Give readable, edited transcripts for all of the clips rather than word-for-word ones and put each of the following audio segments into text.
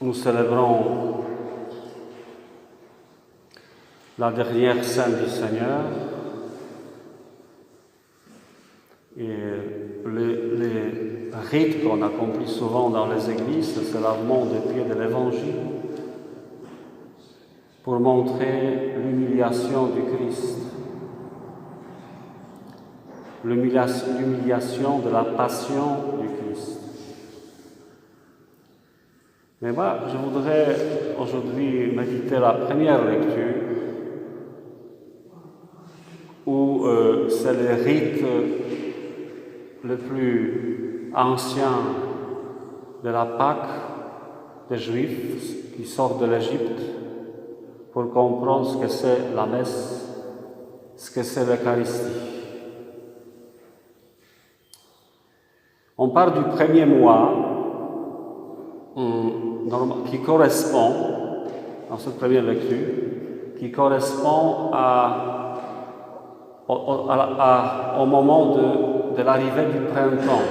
nous célébrons la dernière scène du Seigneur et les rites qu'on accomplit souvent dans les églises, c'est le lavement des pieds de l'Évangile pour montrer l'humiliation du Christ, l'humiliation de la passion du Christ. Mais moi, je voudrais aujourd'hui méditer la première lecture où c'est le rite le plus ancien de la Pâque des Juifs qui sortent de l'Égypte pour comprendre ce que c'est la messe, ce que c'est l'Eucharistie. On parle du premier mois qui correspond, dans cette première lecture, qui correspond au moment de l'arrivée du printemps.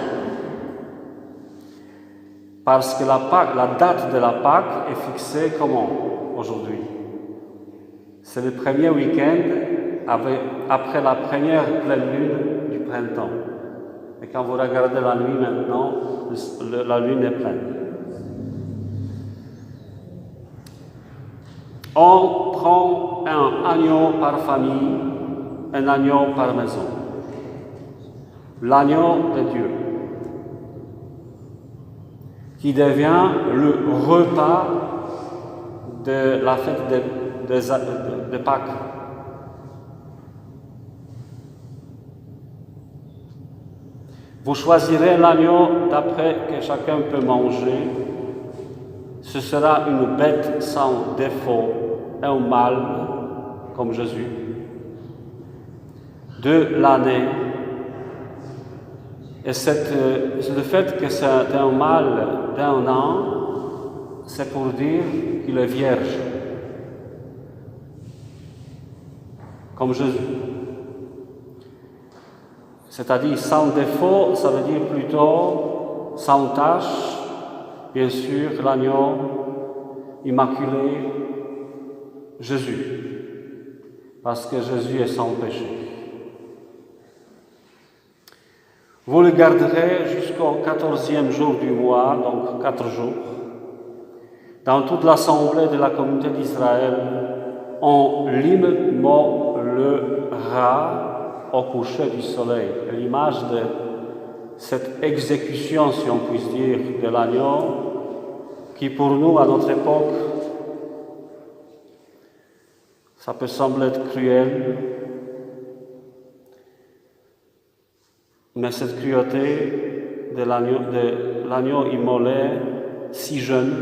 Parce que la date de la Pâque est fixée comment aujourd'hui? C'est le premier week-end après la première pleine lune du printemps. Et quand vous regardez la nuit maintenant, la lune est pleine. On prend un agneau par famille, un agneau par maison. L'agneau de Dieu, qui devient le repas de la fête de Pâques. Vous choisirez l'agneau d'après que chacun peut manger. Ce sera une bête sans défaut, un mâle comme Jésus, de l'année. Et le fait que c'est un mâle d'un an, c'est pour dire qu'il est vierge, comme Jésus. C'est-à-dire sans défaut, ça veut dire plutôt sans tache, bien sûr, l'agneau immaculé, Jésus, parce que Jésus est sans péché. Vous le garderez jusqu'au 14e jour du mois, donc 4 jours. Dans toute l'assemblée de la communauté d'Israël, on l'immolera au coucher du soleil. L'image de cette exécution, si on puisse dire, de l'agneau, qui pour nous, à notre époque, ça peut sembler être cruel, mais cette cruauté de l'agneau immolé, si jeune,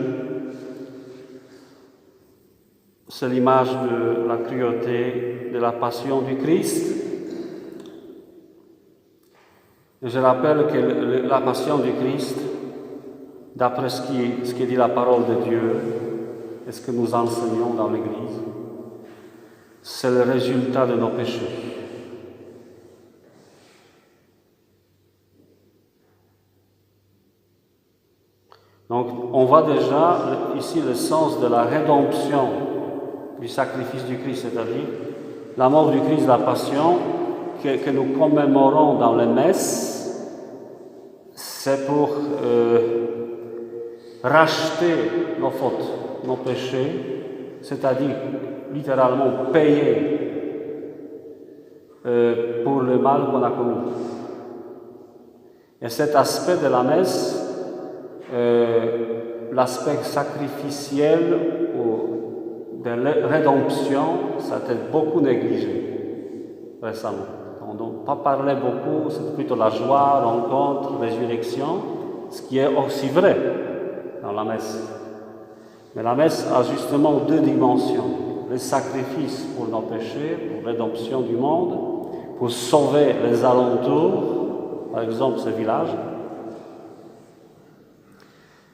c'est l'image de la cruauté de la passion du Christ. Et je rappelle que la passion du Christ, d'après ce qui dit la parole de Dieu et ce que nous enseignons dans l'Église, c'est le résultat de nos péchés. Donc, on voit déjà ici le sens de la rédemption du sacrifice du Christ, c'est-à-dire la mort du Christ, la passion que nous commémorons dans les messes, c'est pour racheter nos fautes, nos péchés, c'est-à-dire littéralement payer pour le mal qu'on a commis. Et cet aspect de la messe, l'aspect sacrificiel ou de rédemption, ça a été beaucoup négligé récemment. On n'a pas parlé beaucoup, c'est plutôt la joie, rencontre, résurrection, ce qui est aussi vrai dans la messe. Mais la messe a justement 2 dimensions. Le sacrifice pour nos péchés, pour la rédemption du monde, pour sauver les alentours, par exemple ce village.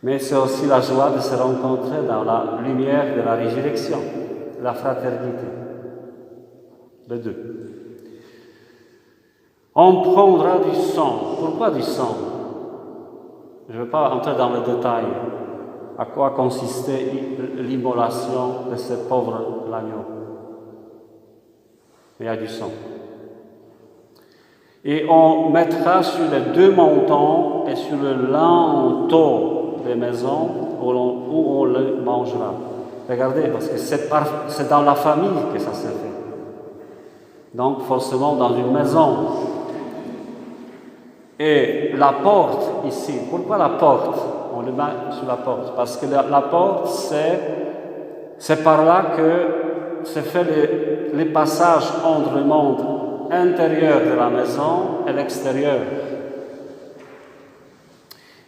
Mais c'est aussi la joie de se rencontrer dans la lumière de la résurrection, la fraternité. Les 2. On prendra du sang. Pourquoi du sang? Je ne vais pas entrer dans le détail. à quoi consistait l'immolation de ce pauvre l'agneau. Il y a du sang. Et on mettra sur les deux montants et sur le linteau des maisons où on le mangera. Regardez, parce que c'est dans la famille que ça se fait. Donc forcément dans une maison. Et la porte ici, pourquoi la porte? On le met sur la porte. Parce que la porte, c'est par là que se fait les passages entre le monde intérieur de la maison et l'extérieur.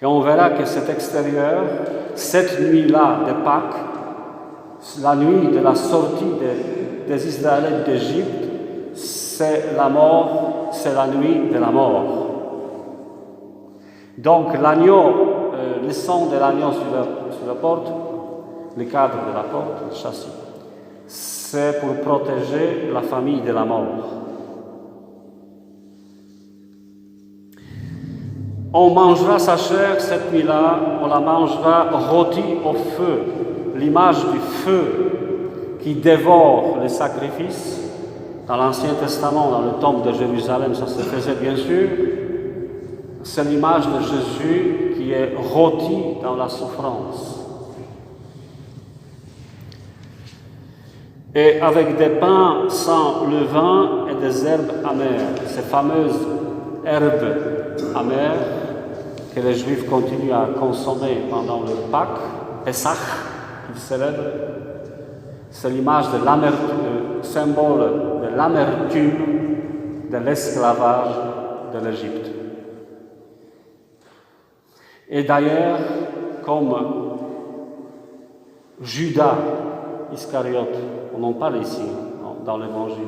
Et on verra que cet extérieur, cette nuit-là de Pâques, la nuit de la sortie des Israélites d'Égypte, c'est la mort, c'est la nuit de la mort. Donc l'agneau, le sang de l'agneau sur la porte, le cadre de la porte, le châssis, c'est pour protéger la famille de la mort. On mangera sa chair cette nuit-là, on la mangera rôtie au feu, l'image du feu qui dévore les sacrifices. Dans l'Ancien Testament, dans le temple de Jérusalem, ça se faisait bien sûr. C'est l'image de Jésus qui est rôti dans la souffrance. Et avec des pains sans levain et des herbes amères, ces fameuses herbes amères que les Juifs continuent à consommer pendant le Pâques, Pessah, qu'ils célèbrent, c'est l'image de l'amertume, le symbole de l'amertume de l'esclavage de l'Égypte. Et d'ailleurs, comme Judas Iscariote, on en parle ici dans l'Évangile,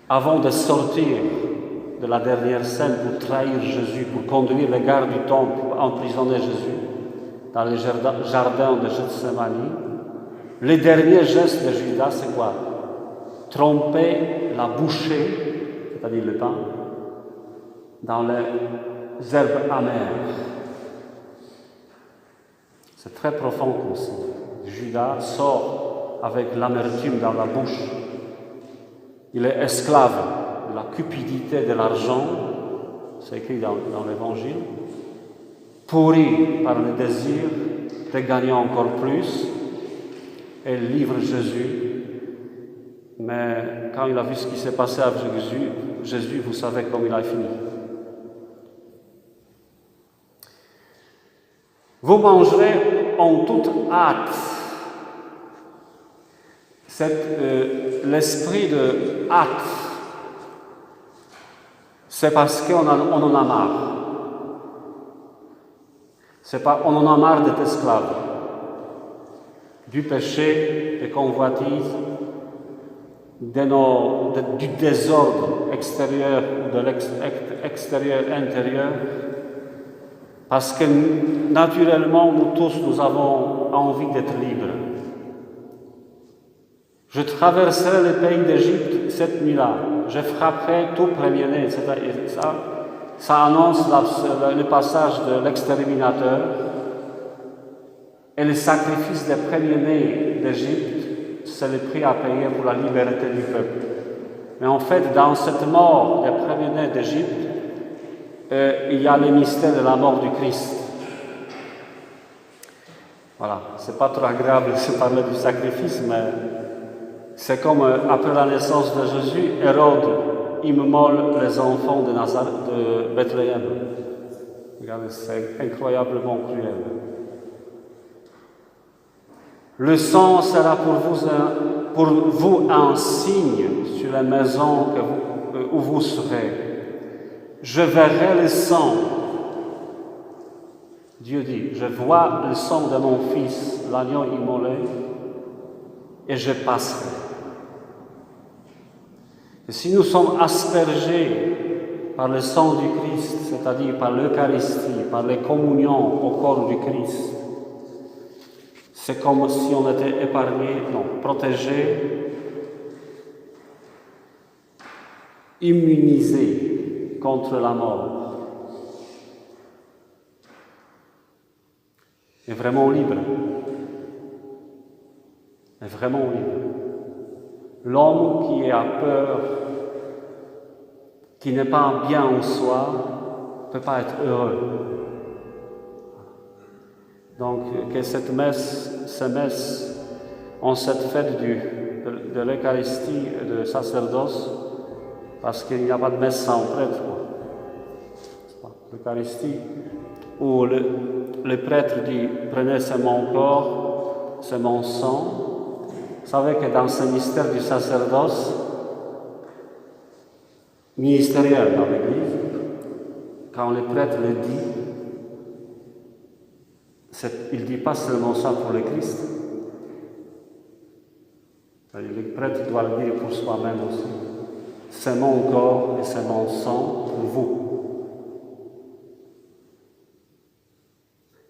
avant de sortir de la dernière scène pour trahir Jésus, pour conduire les gardes du temple, pour emprisonner Jésus dans les jardins de Gethsémani, le dernier geste de Judas, c'est quoi? Tromper la bouchée, c'est-à-dire le pain, dans les herbes amères. C'est très profond comme ça. Judas sort avec l'amertume dans la bouche. Il est esclave de la cupidité de l'argent, c'est écrit dans l'Évangile, pourri par le désir de gagner encore plus, et il livre Jésus. Mais quand il a vu ce qui s'est passé avec Jésus, vous savez comment il a fini. Vous mangerez en toute hâte. L'esprit de hâte, c'est parce qu'on en a marre. C'est pas on en a marre d'être esclave, du péché, des convoitises, du désordre extérieur ou de l'extérieur-intérieur, parce que naturellement, nous tous, nous avons envie d'être libres. Je traverserai le pays d'Égypte cette nuit-là, je frapperai tout premier-né. Ça annonce le passage de l'exterminateur et le sacrifice des premiers-nés d'Égypte, c'est le prix à payer pour la liberté du peuple. Mais en fait, dans cette mort des premiers-nés d'Égypte, il y a le mystère de la mort du Christ. Voilà, c'est pas trop agréable de parler du sacrifice, mais c'est comme après la naissance de Jésus, Hérode immole les enfants de Bethléem. Regardez, c'est incroyablement cruel. Le sang sera pour vous un signe sur la maison où vous serez. Je verrai le sang. Dieu dit, je vois le sang de mon fils, l'agneau immolé, et je passerai. Et si nous sommes aspergés par le sang du Christ, c'est-à-dire par l'Eucharistie, par les communions au corps du Christ, c'est comme si on était épargné, non, protégé, immunisé contre la mort. est vraiment libre. Est vraiment libre. L'homme qui a peur, qui n'est pas bien en soi, ne peut pas être heureux. Donc, que cette messe, ces messes, en cette fête de l'Eucharistie et de sacerdoce, parce qu'il n'y a pas de messe sans prêtre. L'Eucharistie, où le prêtre dit « Prenez, c'est mon corps, c'est mon sang ». Vous savez que dans ce mystère du sacerdoce, ministériel dans l'Église, quand le prêtre le dit, il ne dit pas seulement ça pour le Christ. Le prêtre doit le dire pour soi-même aussi. C'est mon corps et c'est mon sang pour vous.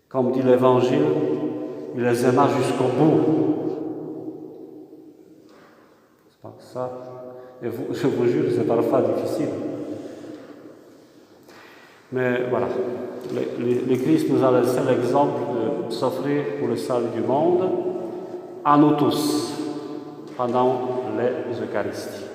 Comme dit l'Évangile, il les aima jusqu'au bout. C'est pas ça. Et je vous jure, c'est parfois difficile. Mais voilà, le Christ nous a laissé l'exemple de s'offrir pour le salut du monde, à nous tous, pendant les Eucharisties.